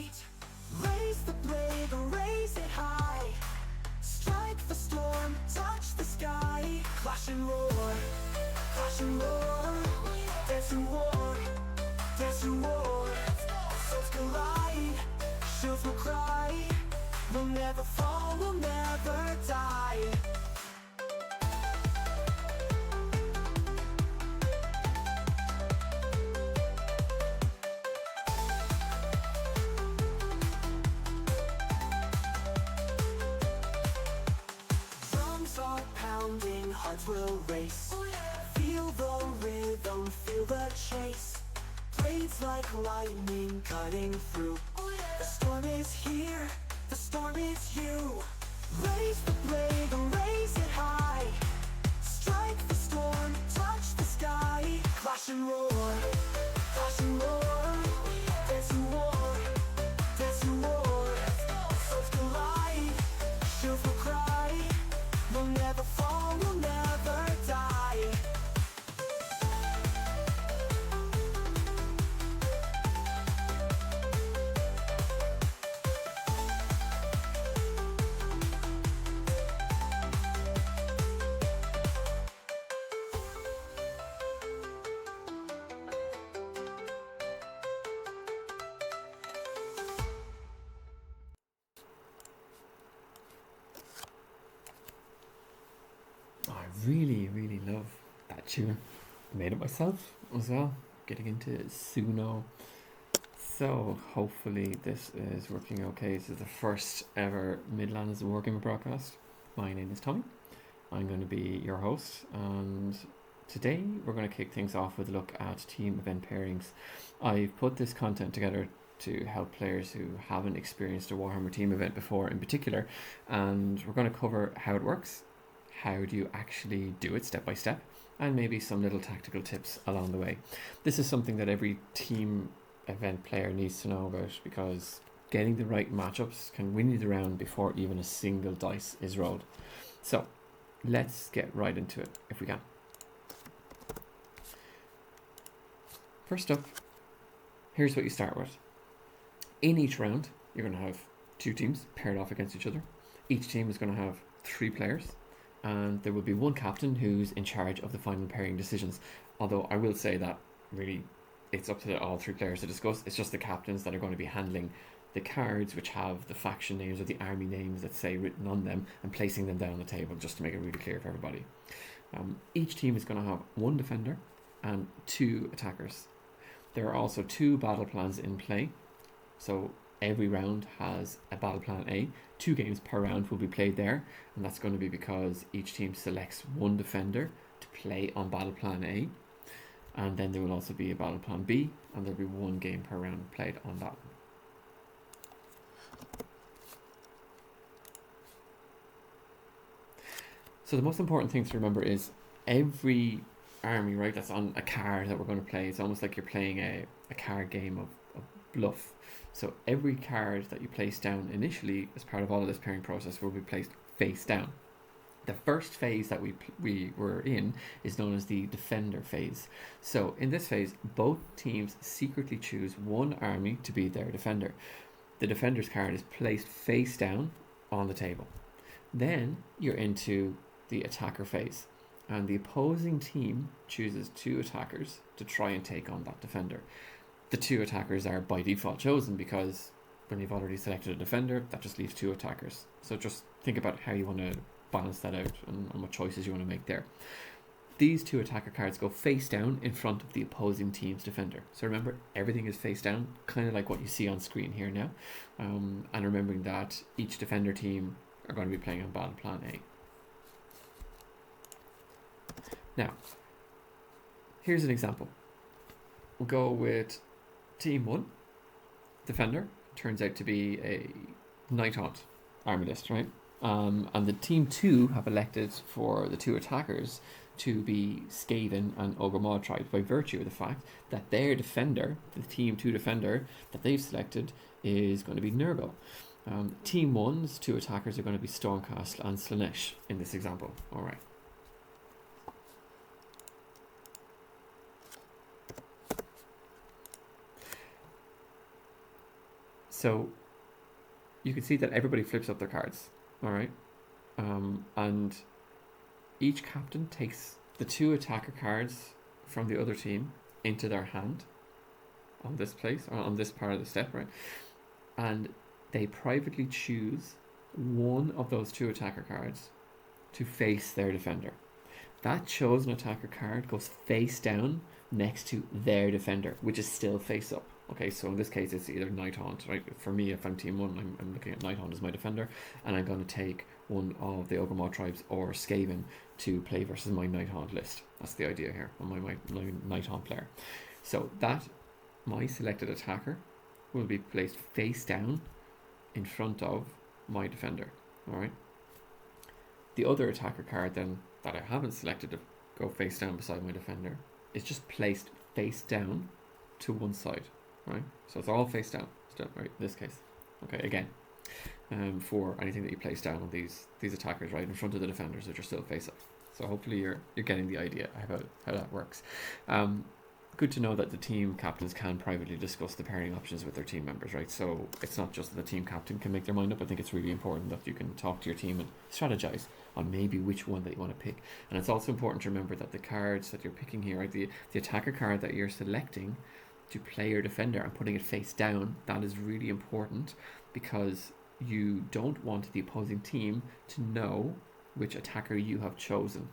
light. Raise the blade, raise it high. Strike the storm, touch the sky. Clash and roar, clash and roar. Dance and war, dance and war. Swords collide, shields will cry. We'll never fall, we'll never die. Drums are pounding, hearts will race. Feel the rhythm, feel the chase. Blades like lightning cutting through. The storm is here, the storm is you. Raise the blade, raise it high. Strike the storm, touch the sky. Clash and roar, clash and roar. Dance and war, dance and war. Swords collide, shields will cry. We'll never fall, we'll never die. I really love that tune. I made it myself as well, getting into Suno. So hopefully this is working okay. This is the first ever Midlands Wargamer broadcast. My name is Tommy. I'm going to be your host, and today we're going to kick things off with a look at team event pairings. I've put this content together to help players who haven't experienced a Warhammer team event before in particular, and we're going to cover how it works, how do you actually do it step by step, and maybe some little tactical tips along the way. This is something that every team event player needs to know about, because getting the right matchups can win you the round before even a single dice is rolled. So let's get right into it if we can. First up, here's what you start with. In each round, you're going to have two teams paired off against each other. Each team is going to have 3 players, and there will be one captain who's in charge of the final pairing decisions. Although I will say that really it's up to all 3 players to discuss. It's just the captains that are going to be handling the cards which have the faction names or the army names, let's say, written on them, and placing them down on the table, just to make it really clear for everybody. Each team is going to have 1 defender and 2 attackers. There are also 2 battle plans in play, so every round has a battle plan A. 2 games per round will be played there, and that's going to be because each team selects 1 defender to play on battle plan A, and then there will also be a battle plan B, and there'll be 1 game per round played on that one. So the most important thing to remember is every army, right, that's on a card that we're going to play, it's almost like you're playing a card game of bluff. So every card that you place down initially as part of all of this pairing process will be placed face down. The first phase that we were in is known as the defender phase. So in this phase, both teams secretly choose 1 army to be their defender. The defender's card is placed face down on the table. Then you're into the attacker phase, and the opposing team chooses 2 attackers to try and take on that defender. The 2 attackers are by default chosen because when you've already selected a defender, that just leaves 2 attackers. So just think about how you want to balance that out and what choices you want to make there. These 2 attacker cards go face down in front of the opposing team's defender. So remember, everything is face down, kind of like what you see on screen here now. And remembering that each defender team are going to be playing on battle plan A. Now, here's an example. We'll go with Team 1, defender, turns out to be a Night Haunt army list, right? And the Team 2 have elected for the 2 attackers to be Skaven and Ogre Maw tribes by virtue of the fact that their defender, the Team 2 defender that they've selected, is going to be Nurgle. Team 1's 2 attackers are going to be Stormcast and Slanesh in this example. Alright. So you can see that everybody flips up their cards, all right? And each captain takes the 2 attacker cards from the other team into their hand on this place, or on this part of the step, right? And they privately choose one of those 2 attacker cards to face their defender. That chosen attacker card goes face down next to their defender, which is still face up. Okay, so in this case, it's either Nighthaunt, right? For me, if I'm team 1, I'm looking at Nighthaunt as my defender, and I'm going to take one of the Ogre tribes or Skaven to play versus my Nighthaunt list. That's the idea here, on my Nighthaunt player. So that, my selected attacker, will be placed face down in front of my defender, alright? The other attacker card then, that I haven't selected to go face down beside my defender, is just placed face down to one side, right? So it's all face down still, right, in this case. Okay, again, for anything that you place down on these attackers, right, in front of the defenders, which are still face up. So hopefully you're getting the idea about how that works. Good to know that the team captains can privately discuss the pairing options with their team members, right? So it's not just that the team captain can make their mind up. I think it's really important that you can talk to your team and strategize on maybe which one that you want to pick. And it's also important to remember that the cards that you're picking here, right, the attacker card that you're selecting to play your defender and putting it face down, that is really important, because you don't want the opposing team to know which attacker you have chosen,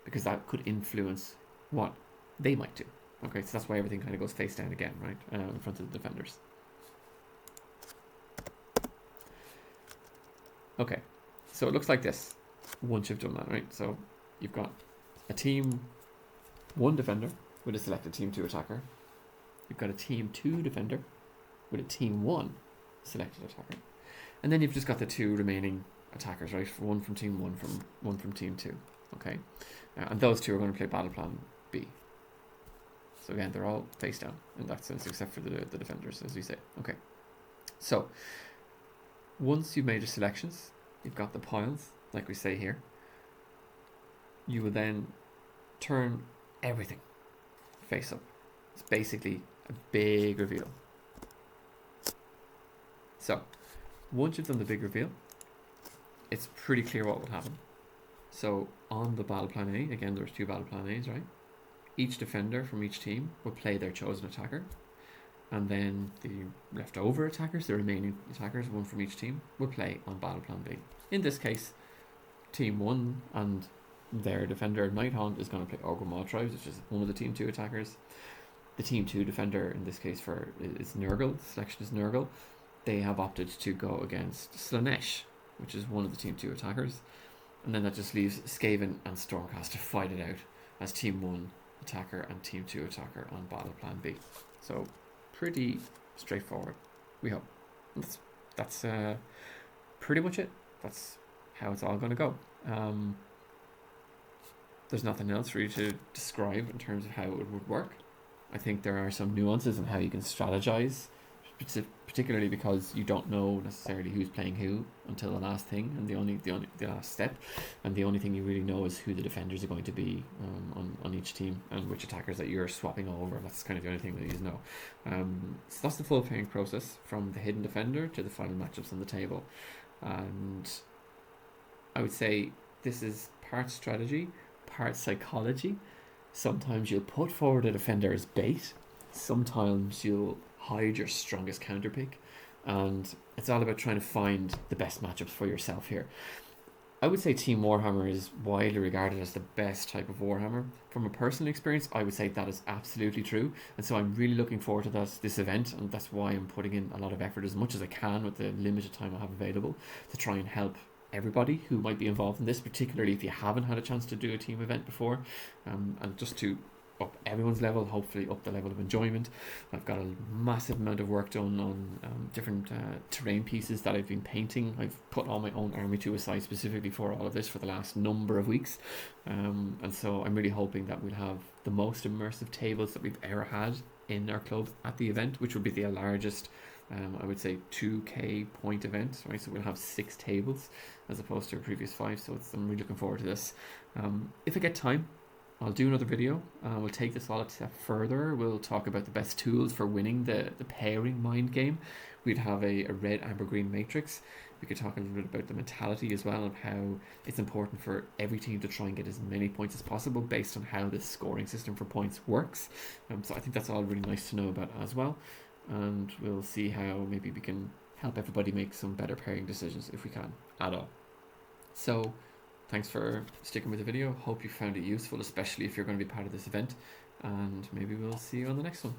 because that could influence what they might do. Okay, so that's why everything kind of goes face down again, right, in front of the defenders. Okay, so it looks like this once you've done that, right? So you've got a team 1 defender with a selected team 2 attacker. You've got a team 2 defender with a team 1 selected attacker. And then you've just got the 2 remaining attackers, right? One from team 1, one from team 2. Okay, and those 2 are going to play Battleplan B. So again, they're all face down in that sense, except for the defenders, as we say. Okay, so once you've made your selections, you've got the piles, like we say here. You will then turn everything face up. It's basically a big reveal. So once you've done the big reveal, it's pretty clear what will happen. So on the battle plan A, again, there's 2 battle plan A's, right? Each defender from each team will play their chosen attacker, and then the leftover attackers, the remaining attackers, 1 from each team, will play on battle plan B. In this case, team 1 and their defender Nighthaunt is going to play Ogre tribes, which is one of the team 2 attackers. The team 2 defender in this case is Nurgle. The selection is Nurgle. They have opted to go against Slanesh, which is one of the team 2 attackers, and then that just leaves Skaven and Stormcast to fight it out as team 1 attacker and team 2 attacker on battle plan B. So pretty straightforward, we hope. That's pretty much it. That's how it's all going to go. There's nothing else for you to describe in terms of how it would work. I think there are some nuances in how you can strategize, particularly because you don't know necessarily who's playing who until the last thing, and the last step, and the only thing you really know is who the defenders are going to be on each team, and which attackers that you're swapping over. That's kind of the only thing that you know. So that's the full pairing process, from the hidden defender to the final matchups on the table. And I would say this is part strategy, part psychology. Sometimes you'll put forward a defender as bait, sometimes you'll hide your strongest counter pick, and it's all about trying to find the best matchups for yourself here. I would say Team Warhammer is widely regarded as the best type of Warhammer. From a personal experience, I would say that is absolutely true, and so I'm really looking forward to this event, and that's why I'm putting in a lot of effort, as much as I can with the limited time I have available, to try and help everybody who might be involved in this, particularly if you haven't had a chance to do a team event before, and just to up everyone's level, hopefully up the level of enjoyment. I've got a massive amount of work done on different terrain pieces that I've been painting. I've put all my own army to a side specifically for all of this for the last number of weeks, and so I'm really hoping that we'll have the most immersive tables that we've ever had in our club at the event, which will be the largest, I would say, 2k point event, right? So we'll have 6 tables as opposed to our previous 5, so I'm really looking forward to this. If I get time, I'll do another video. We'll take this all a step further. We'll talk about the best tools for winning the pairing mind game, we'd have a red, amber, green matrix. We could talk a little bit about the mentality as well, and how it's important for every team to try and get as many points as possible based on how the scoring system for points works. So I think that's all really nice to know about as well. And we'll see how maybe we can help everybody make some better pairing decisions if we can at all. So thanks for sticking with the video. Hope you found it useful, especially if you're going to be part of this event. And maybe we'll see you on the next one.